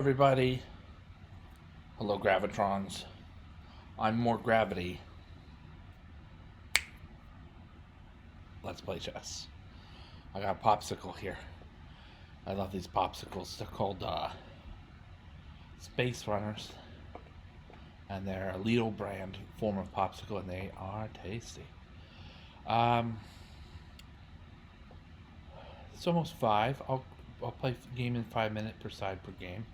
Everybody, hello Gravitrons. I'm more gravity. Let's play chess. I got a popsicle here. I love these popsicles. They're called Space Runners, and they're a Lidl brand form of popsicle, and they are tasty. Um, it's almost 5. I'll play game in 5 minutes per side per game.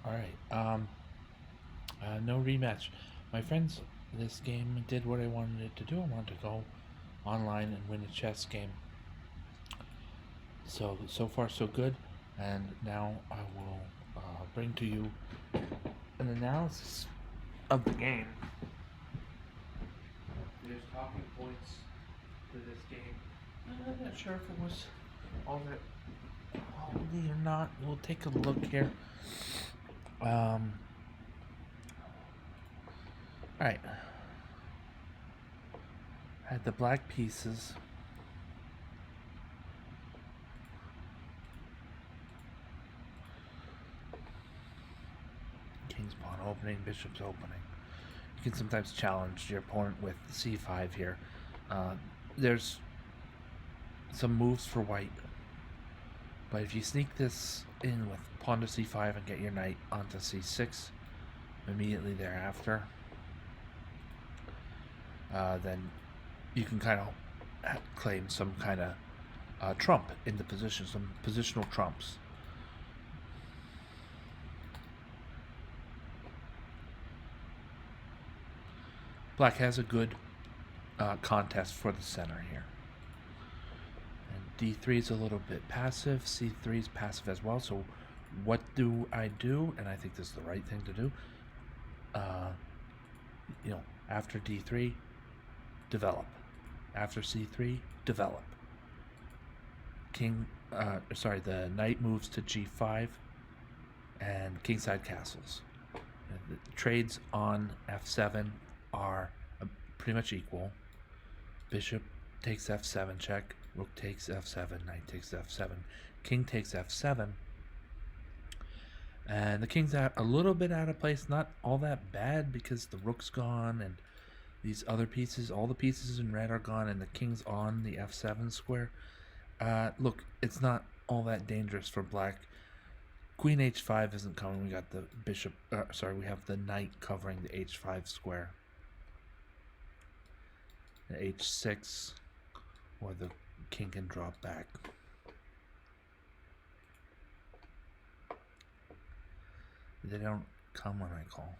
All right. No rematch. My friends, this game did what I wanted it to do. I wanted to go online and win a chess game. So far so good. And now I will bring to you an analysis of the game. There's talking points to this game. I'm not sure if it was all that quality or not. We'll take a look here. Alright. Had the black pieces. King's pawn opening, bishop's opening. You can sometimes challenge your opponent with c5 here. There's some moves for white. But if you sneak this in with pawn to c5 and get your knight onto c6 immediately thereafter, then you can kind of claim some kind of trump in the position, some positional trumps. Black has a good contest for the center here. And d3 is a little bit passive, c3 is passive as well, so what do I do? And I think this is the right thing to do. After d3, develop. After c3, develop. The knight moves to g5 and kingside castles. The trades on f7 are pretty much equal. Bishop takes f7 check, rook takes f7, knight takes f7, king takes f7. And the king's a little bit out of place, not all that bad because the rook's gone and these other pieces, all the pieces in red are gone and the king's on the f7 square. Look, it's not all that dangerous for black. Queen h5 isn't coming. We got the bishop, we have the knight covering the h5 square. The h6, or the king can drop back. They don't come when I call.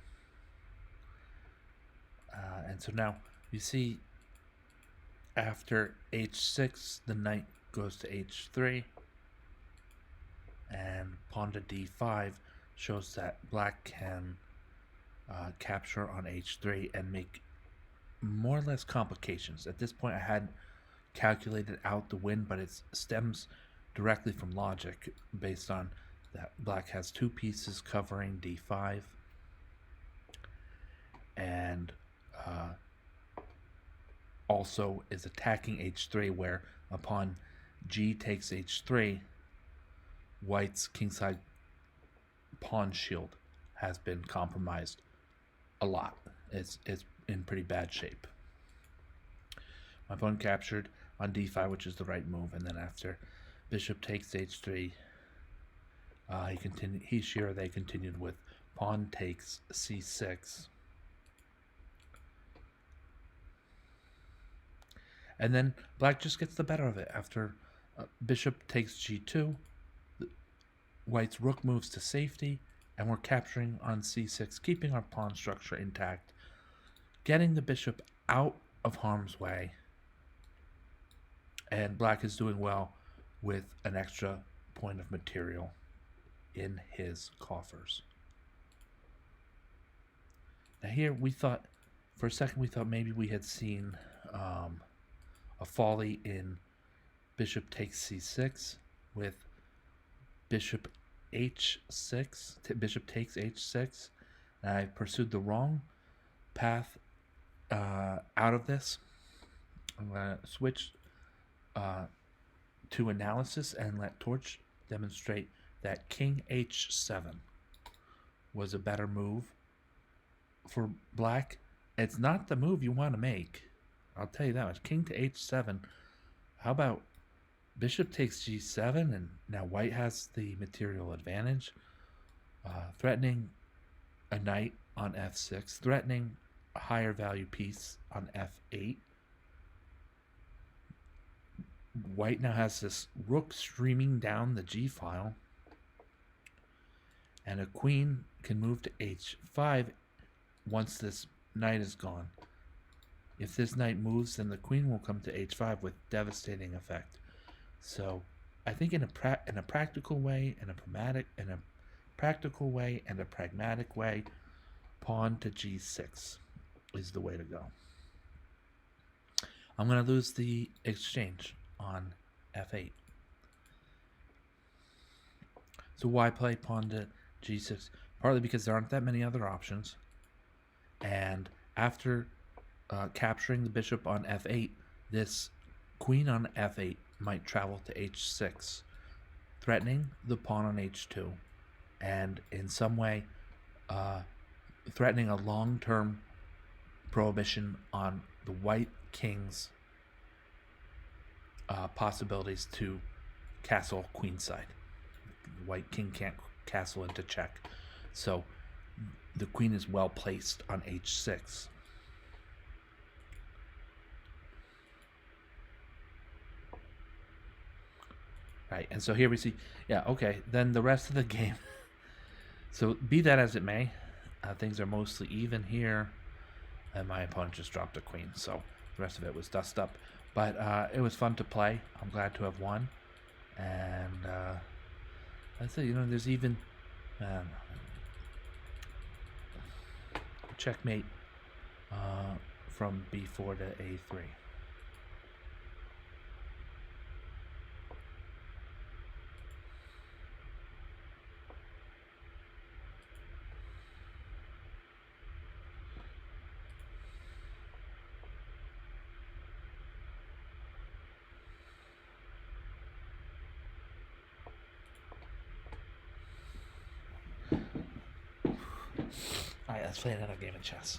And so now you see after h6, the knight goes to h3, and pawn to d5 shows that black can capture on h3 and make more or less complications. At this point, I hadn't calculated out the win, but it stems directly from logic based on that black has two pieces covering d5 and also is attacking h3, where upon g takes h3, white's kingside pawn shield has been compromised a lot. It's in pretty bad shape. My pawn captured on d5, which is the right move, and then after bishop takes h3, they continued with pawn takes c6. And then black just gets the better of it. After bishop takes g2, white's rook moves to safety, and we're capturing on c6, keeping our pawn structure intact, getting the bishop out of harm's way. And black is doing well with an extra point of material in his coffers. Now here we thought, for a second we thought maybe we had seen a folly in bishop takes c6 with bishop h6, bishop takes h6. And I pursued the wrong path out of this. I'm going to switch to analysis and let Torch demonstrate that king h7 was a better move for black. It's not the move you want to make, I'll tell you that much. King to h7. How about bishop takes g7, and now white has the material advantage, threatening a knight on f6, threatening a higher value piece on f8. White now has this rook streaming down the g file, And a queen can move to h5 once this knight is gone. If this knight moves, then the queen will come to h5 with devastating effect. So I think in a practical way, in a pragmatic way, pawn to g6 is the way to go. I'm going to lose the exchange on f8. So why play pawn to g6? Partly because there aren't that many other options. And after capturing the bishop on f8, this queen on f8 might travel to h6, threatening the pawn on h2, and in some way threatening a long-term prohibition on the white king's possibilities to castle queenside. The white king can't castle into check. So the queen is well placed on h6. Right, and so here we see, yeah, okay, then the rest of the game. So be that as it may, things are mostly even here. And my opponent just dropped a queen, so the rest of it was dust up. But it was fun to play. I'm glad to have won. And that's it. You know, there's even checkmate from b4 to a3. Alright, let's play another game of chess.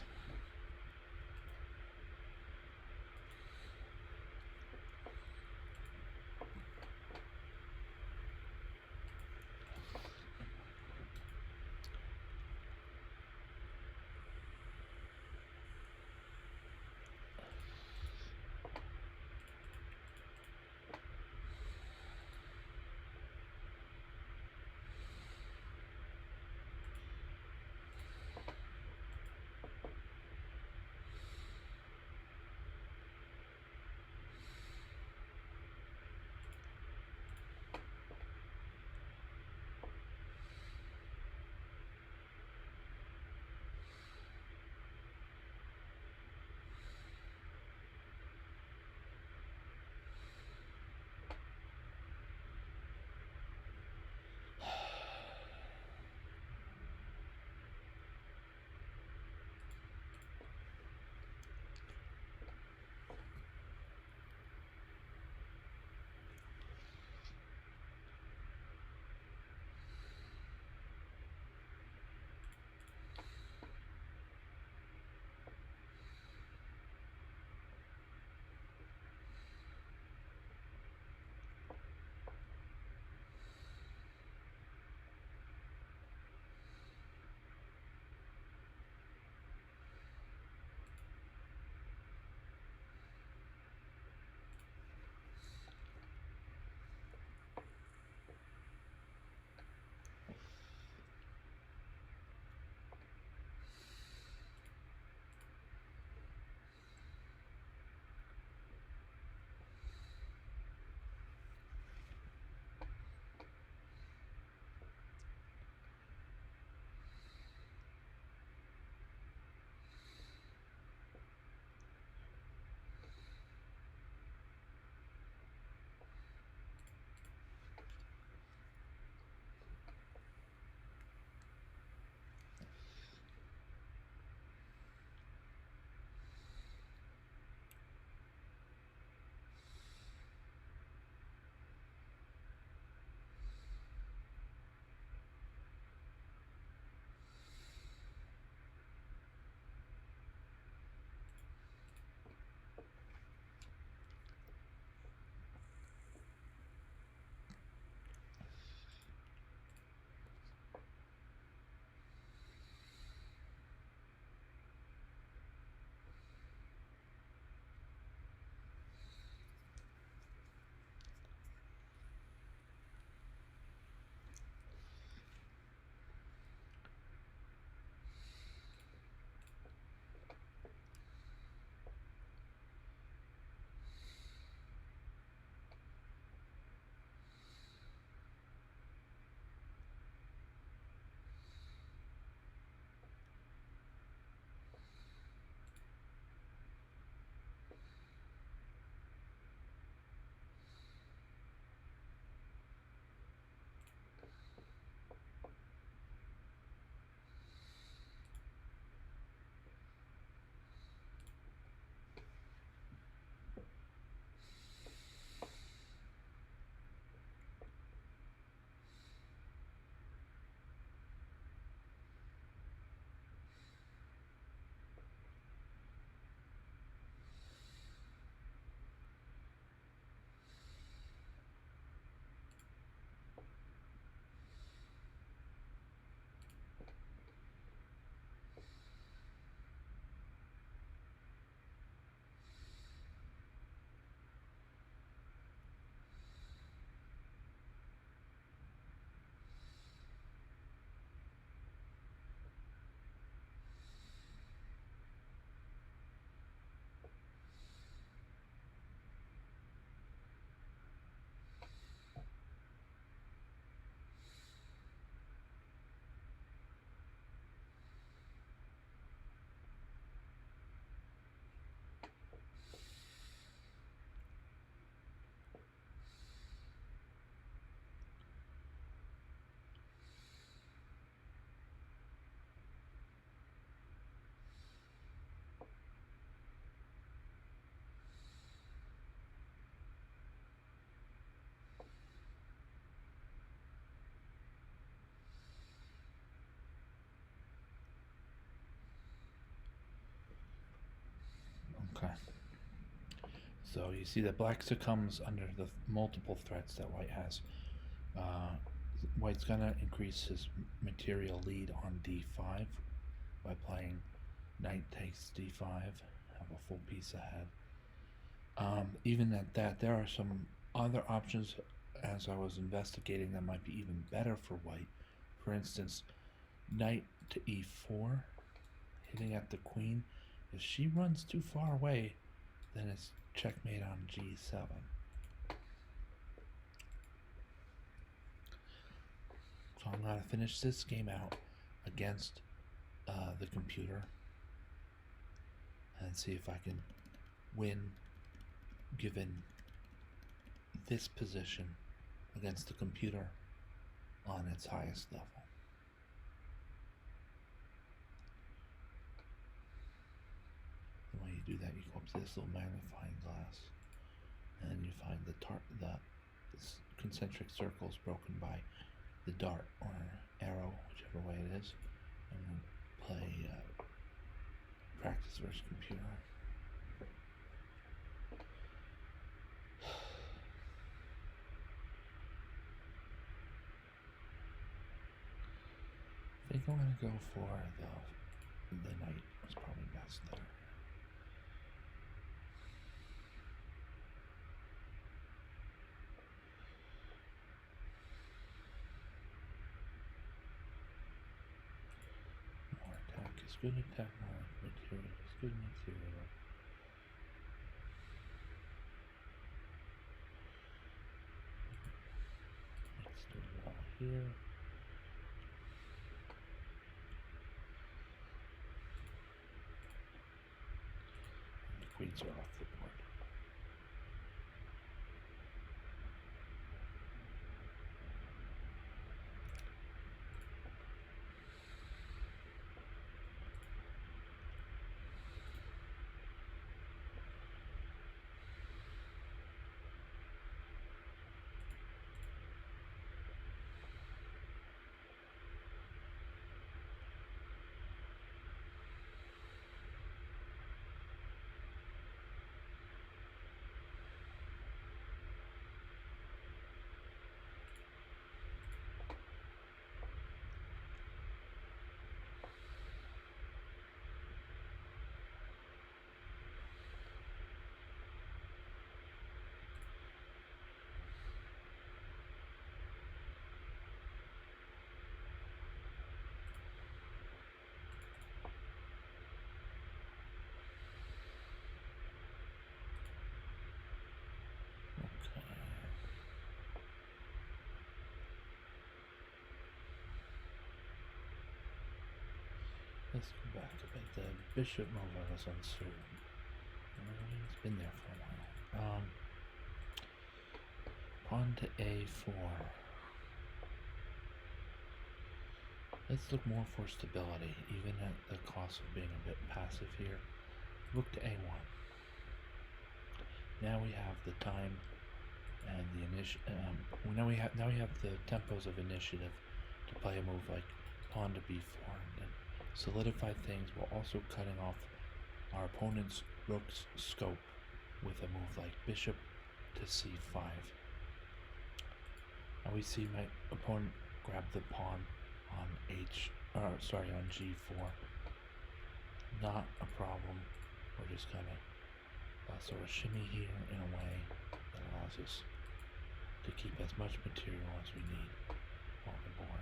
Okay. So you see that black succumbs under the multiple threats that white has. White's gonna increase his material lead on d5 by playing knight takes d5, have a full piece ahead. Even at that, there are some other options as I was investigating that might be even better for white. For instance, knight to e4, hitting at the queen. If she runs too far away, then it's checkmate on g7. So I'm going to finish this game out against the computer and see if I can win given this position against the computer on its highest level. The way you do that, you go up to this little magnifying glass and you find the concentric circles broken by the dart or arrow, whichever way it is, and then play practice versus computer. I think I'm gonna go for the knight. Was probably best there. More attack is good attack, more material is good material. Let's do it all here. And the queens are off the board. Let's go back a bit. The bishop move I was uncertain. It's been there for a while. Pawn to a4. Let's look more for stability, even at the cost of being a bit passive here. Look to a1. Now we have the time and the now we have the tempos of initiative to play a move like pawn to b4 and then solidify things while also cutting off our opponent's rook's scope with a move like bishop to c5. Now we see my opponent grab the pawn on on g4. Not a problem. We're just gonna sort of shimmy here in a way that allows us to keep as much material as we need on the board.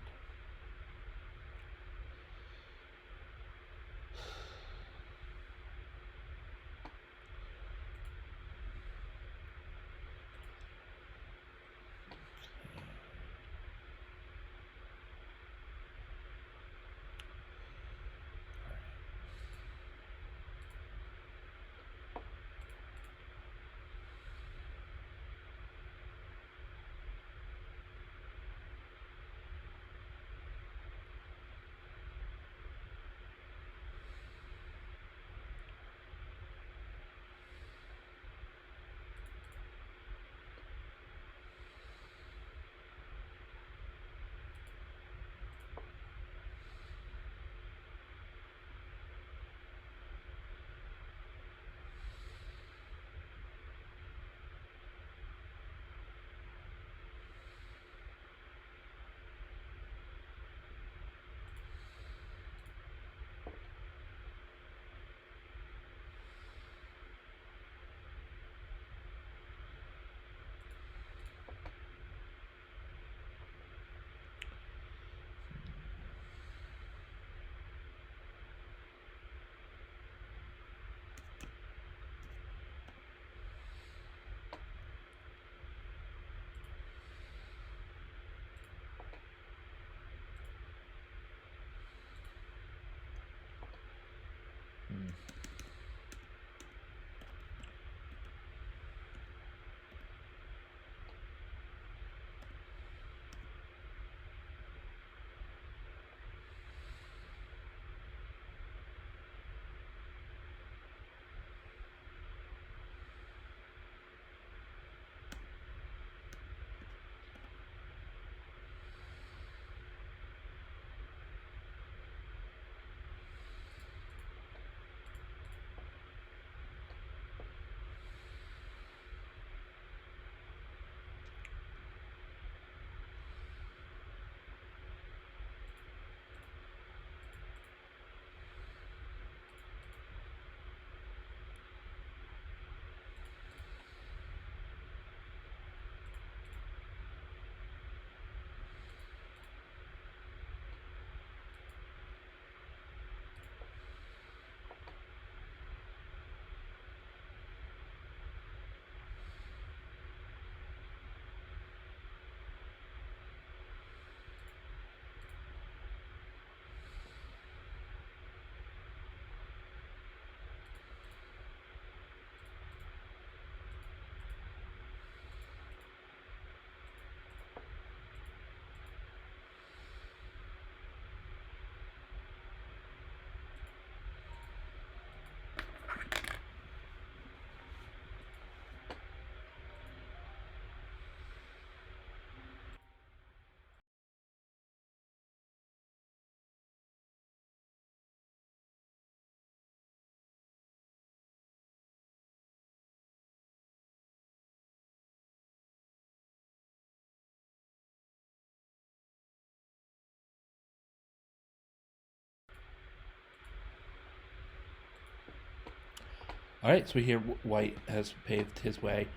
All right, so here White has paved his way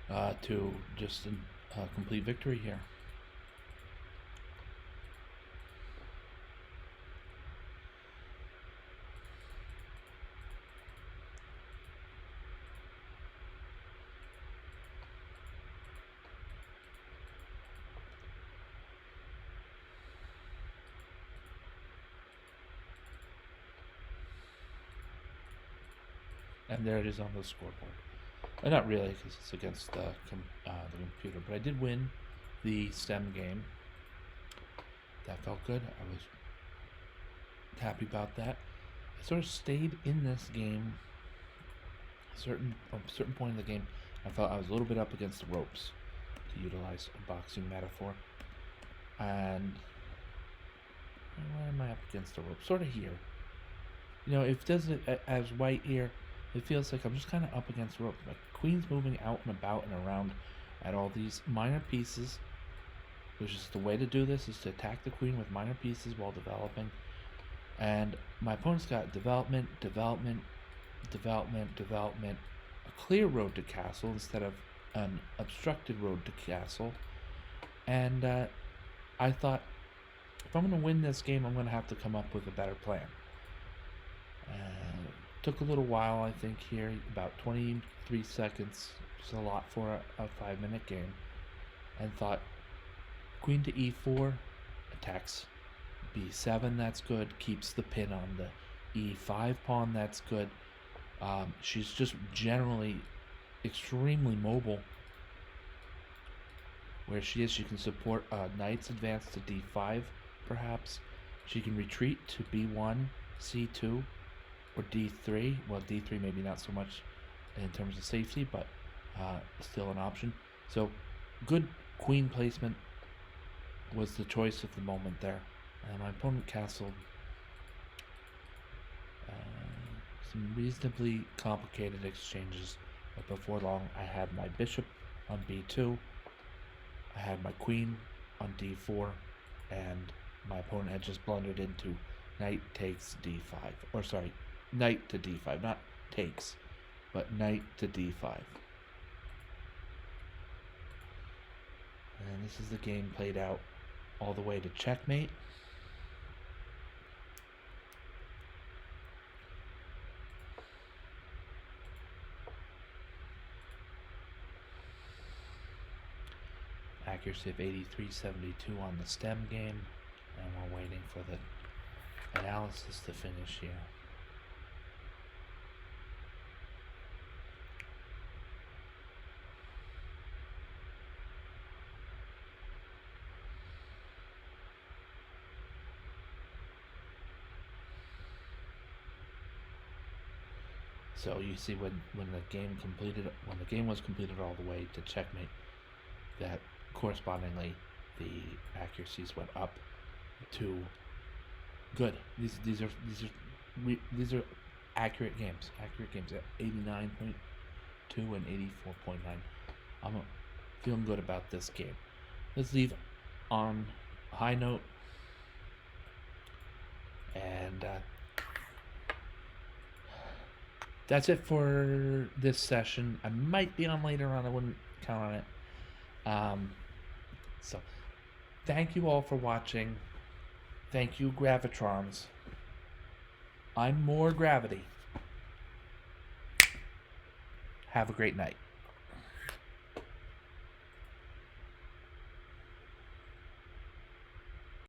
to just a complete victory here. And there it is on the scoreboard. Not really, because it's against the computer. But I did win the STEM game. That felt good. I was happy about that. I sort of stayed in this game. At a certain point in the game, I felt I was a little bit up against the ropes, to utilize a boxing metaphor. And where am I up against the ropes? Sort of here. You know, if it does it as White here, it feels like I'm just kind of up against the ropes. My queen's moving out and about and around at all these minor pieces, which is the way to do this, is to attack the queen with minor pieces while developing. And my opponent's got development, a clear road to castle instead of an obstructed road to castle. And I thought, if I'm going to win this game, I'm going to have to come up with a better plan. Took a little while, I think, here, about 23 seconds, which is a lot for a 5-minute game, and thought, queen to e4, attacks b7, that's good, keeps the pin on the e5 pawn, that's good. She's just generally extremely mobile. Where she is, she can support knight's advance to d5, perhaps. She can retreat to b1, c2, or d3. Well, d3 maybe not so much in terms of safety, but still an option. So, good queen placement was the choice of the moment there. And my opponent castled some reasonably complicated exchanges, but before long I had my bishop on b2, I had my queen on d4, and my opponent had just blundered into knight takes d5, or sorry, knight to d5, not takes, but knight to d5. And this is the game played out all the way to checkmate. Accuracy of 83.72 on the STEM game, and we're waiting for the analysis to finish here. So you see when the game was completed all the way to checkmate, that correspondingly the accuracies went up to good. These are accurate games at 89.2 and 84.9. I'm feeling good about this game. Let's leave on a high note, and that's it for this session. I might be on later on. I wouldn't count on it. So, thank you all for watching. Thank you, Gravitrons. I'm more gravity. Have a great night.